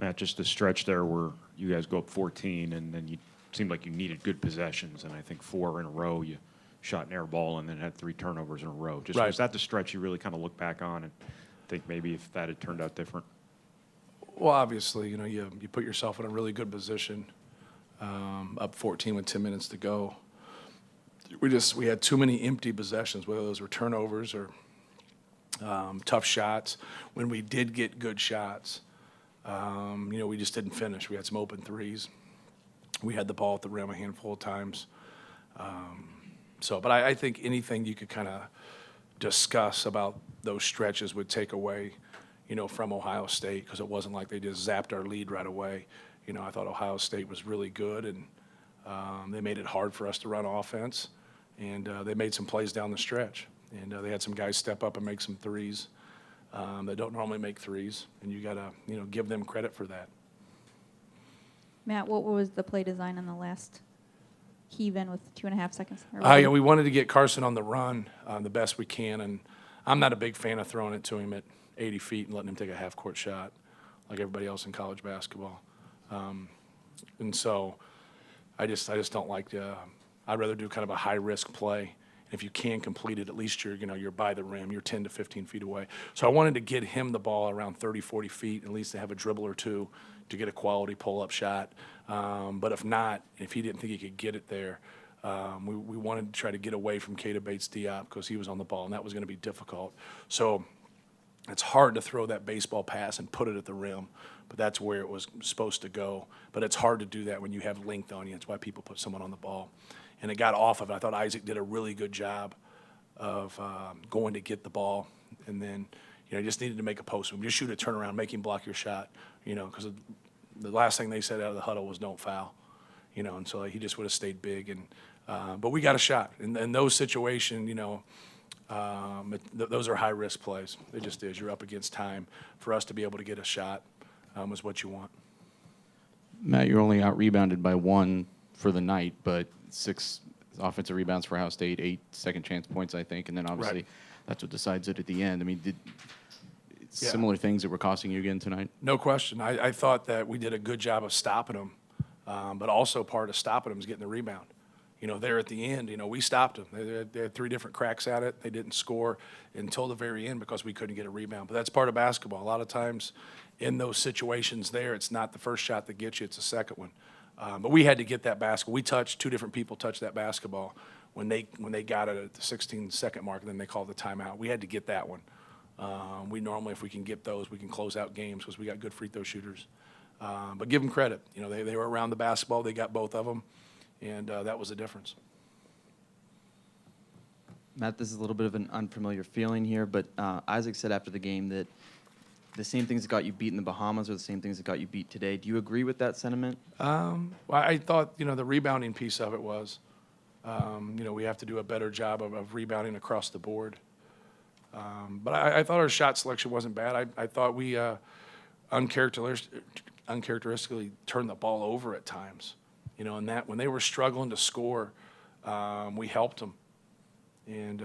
Matt, just the stretch there where you guys go up 14, and then you seemed like you needed good possessions, and I think 4 in a row you shot an air ball and then had 3 turnovers in a row. Just Right. was that the stretch you really kind of look back on and think maybe if that had turned out different? Well, obviously, you put yourself in a really good position, up 14 with 10 minutes to go. We had too many empty possessions, whether those were turnovers or tough shots. When we did get good shots, we just didn't finish. We had some open threes. We had the ball at the rim a handful of times. But I think anything you could kind of discuss about those stretches would take away, from Ohio State, because it wasn't like they just zapped our lead right away. I thought Ohio State was really good, and they made it hard for us to run offense, and they made some plays down the stretch. And they had some guys step up and make some threes that don't normally make threes, and you got to, give them credit for that. Matt, what was the play design on the last heave-in with 2.5 seconds? We wanted to get Carson on the run the best we can, and I'm not a big fan of throwing it to him at 80 feet and letting him take a half-court shot like everybody else in college basketball. And so I just don't like I'd rather do kind of a high-risk play. If you can complete it, at least you're by the rim. You're 10 to 15 feet away. So I wanted to get him the ball around 30, 40 feet, at least to have a dribble or two to get a quality pull-up shot. But if not, if he didn't think he could get it there, we wanted to try to get away from Keita BatesDiop because he was on the ball, and that was going to be difficult. So it's hard to throw that baseball pass and put it at the rim, but that's where it was supposed to go. But it's hard to do that when you have length on you. That's why people put someone on the ball. And it got off of it. I thought Isaac did a really good job of going to get the ball, and then just needed to make a post move. Just shoot a turnaround, make him block your shot, because the last thing they said out of the huddle was don't foul, and so he just would have stayed big. And but we got a shot. In those situations, those are high-risk plays. It just is. You're up against time. For us to be able to get a shot is what you want. Matt, you're only out-rebounded by 1 for the night, but 6 offensive rebounds for Ohio State, 8 second-chance points, I think, and then obviously Right. That's what decides it at the end. I mean, similar things that were costing you again tonight? No question. I thought that we did a good job of stopping them, but also part of stopping them is getting the rebound. There at the end, we stopped them. They had 3 different cracks at it. They didn't score until the very end because we couldn't get a rebound. But that's part of basketball. A lot of times in those situations there, it's not the first shot that gets you, it's the second one. But we had to get that basketball. We touched 2 different people touched that basketball when they got it at the 16-second mark, and then they called the timeout. We had to get that one. We normally, if we can get those, we can close out games because we got good free throw shooters. But give them credit. They were around the basketball. They got both of them, and that was the difference. Matt, this is a little bit of an unfamiliar feeling here, but Isaac said after the game that the same things that got you beat in the Bahamas are the same things that got you beat today. Do you agree with that sentiment? Well, I thought, the rebounding piece of it was, we have to do a better job of rebounding across the board. But I thought our shot selection wasn't bad. I thought we uncharacteristically turned the ball over at times. And that when they were struggling to score, we helped them. And,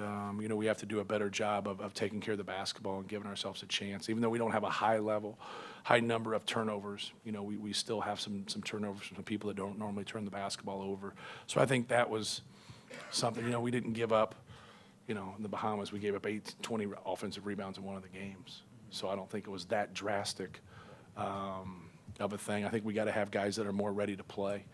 we have to do a better job of taking care of the basketball and giving ourselves a chance. Even though we don't have a high number of turnovers, we still have some turnovers from people that don't normally turn the basketball over. So I think that was something, we didn't give up. In the Bahamas, we gave up 20 offensive rebounds in one of the games. So I don't think it was that drastic of a thing. I think we got to have guys that are more ready to play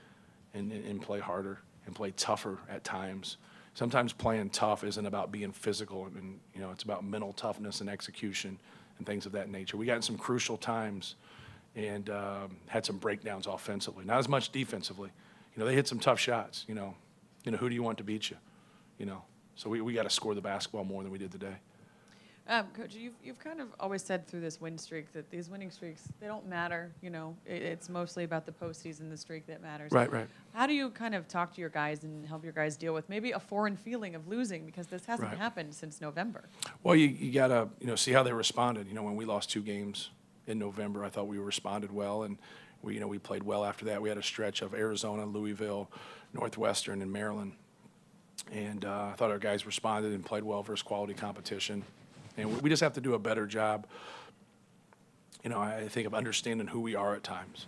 and play harder and play tougher at times. Sometimes playing tough isn't about being physical, and it's about mental toughness and execution and things of that nature. We got in some crucial times and had some breakdowns offensively, not as much defensively. They hit some tough shots. Who do you want to beat you? So we got to score the basketball more than we did today. Coach, you've kind of always said through this win streak that these winning streaks, they don't matter. It's mostly about the postseason, the streak that matters. Right. How do you kind of talk to your guys and help your guys deal with maybe a foreign feeling of losing, because this hasn't Right. happened since November? Well, you got to see how they responded. When we lost 2 games in November, I thought we responded well, and we played well after that. We had a stretch of Arizona, Louisville, Northwestern, and Maryland. And I thought our guys responded and played well versus quality competition. And we just have to do a better job, I think of understanding who we are at times.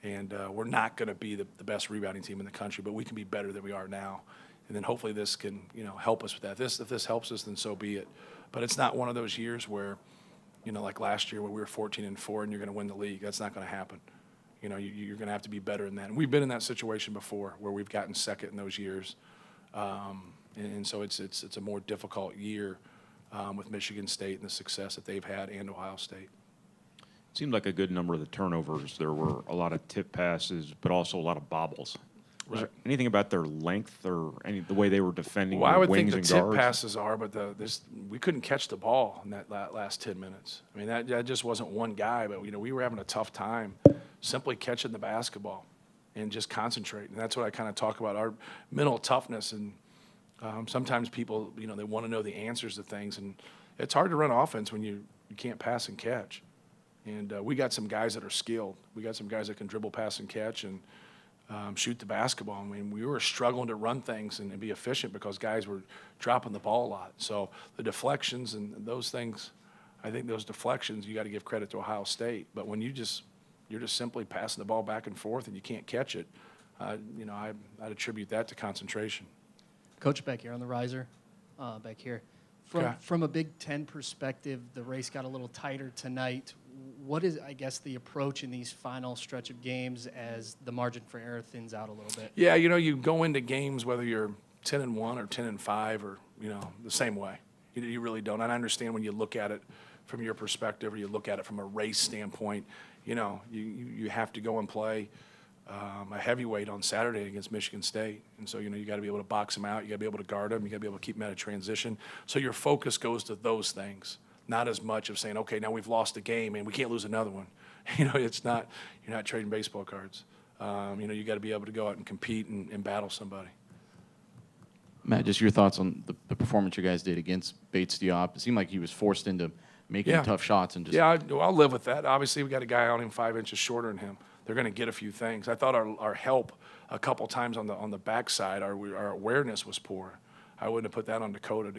And we're not going to be the best rebounding team in the country, but we can be better than we are now. And then hopefully this can, help us with that. If this helps us, then so be it. But it's not one of those years where, like last year where we were 14-4 and you're going to win the league. That's not going to happen. You're going to have to be better than that. And we've been in that situation before where we've gotten second in those years. And so it's a more difficult year with Michigan State and the success that they've had, and Ohio State. It seemed like a good number of the turnovers. There were a lot of tip passes, but also a lot of bobbles. Was there anything about their length or the way they were defending Well, I their would think wings the and tip guards? passes are, but we couldn't catch the ball in that last 10 minutes. I mean, that just wasn't one guy, but we were having a tough time simply catching the basketball and just concentrating. And that's what I kind of talk about, our mental toughness. And sometimes people, they want to know the answers to things, and it's hard to run offense when you can't pass and catch. And we got some guys that are skilled. We got some guys that can dribble, pass, and catch, and shoot the basketball. I mean, we were struggling to run things and be efficient because guys were dropping the ball a lot. So the deflections and those things, I think those deflections, you got to give credit to Ohio State. But when you're just simply passing the ball back and forth and you can't catch it, I'd attribute that to concentration. Coach, back here on the riser, back here. Okay. From a Big Ten perspective, the race got a little tighter tonight. What is, I guess, the approach in these final stretch of games as the margin for error thins out a little bit? Yeah, you go into games whether you're 10-1 or 10-5 or, the same way. You really don't. And I understand when you look at it from your perspective or you look at it from a race standpoint, you have to go and play a heavyweight on Saturday against Michigan State. And so, you got to be able to box them out. You got to be able to guard them. You got to be able to keep them out of transition. So your focus goes to those things, not as much of saying, okay, now we've lost a game and we can't lose another one. It's not, you're not trading baseball cards. You got to be able to go out and compete and battle somebody. Matt, just your thoughts on the performance you guys did against BatesDiop. It seemed like he was forced into making Yeah. tough shots and just. Yeah, I'll live with that. Obviously, we got a guy on him 5 inches shorter than him. They're going to get a few things. I thought our help a couple times on the backside, our awareness was poor. I wouldn't have put that on Dakota.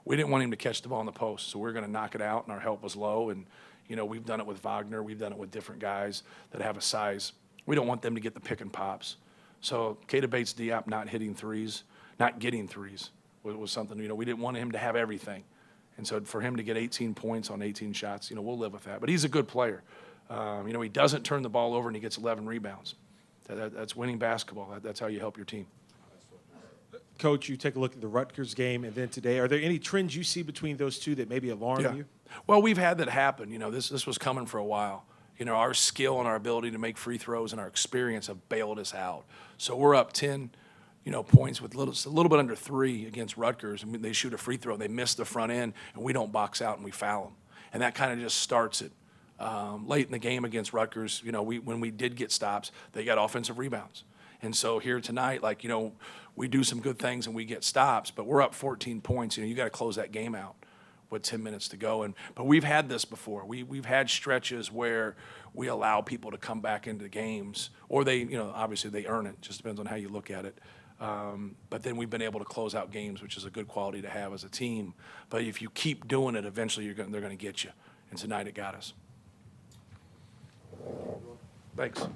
We didn't want him to catch the ball in the post, so we were going to knock it out, and our help was low. And, we've done it with Wagner. We've done it with different guys that have a size. We don't want them to get the pick and pops. So Keita BatesDiop not getting threes was something, we didn't want him to have everything. And so for him to get 18 points on 18 shots, we'll live with that. But he's a good player. He doesn't turn the ball over and he gets 11 rebounds. That's winning basketball. That's how you help your team. Coach, you take a look at the Rutgers game and then today. Are there any trends you see between those two that maybe alarm you? Well, we've had that happen. This was coming for a while. Our skill and our ability to make free throws and our experience have bailed us out. So we're up 10, points with a little bit under 3 against Rutgers, and they shoot a free throw. They miss the front end, and we don't box out and we foul them. And that kind of just starts it. Late in the game against Rutgers, when we did get stops, they got offensive rebounds. And so here tonight, we do some good things and we get stops, but we're up 14 points. You got to close that game out with 10 minutes to go. But we've had this before. We've had stretches where we allow people to come back into games, or they, obviously they earn it. Just depends on how you look at it. But then we've been able to close out games, which is a good quality to have as a team. But if you keep doing it, eventually they're going to get you. And tonight it got us. Thanks.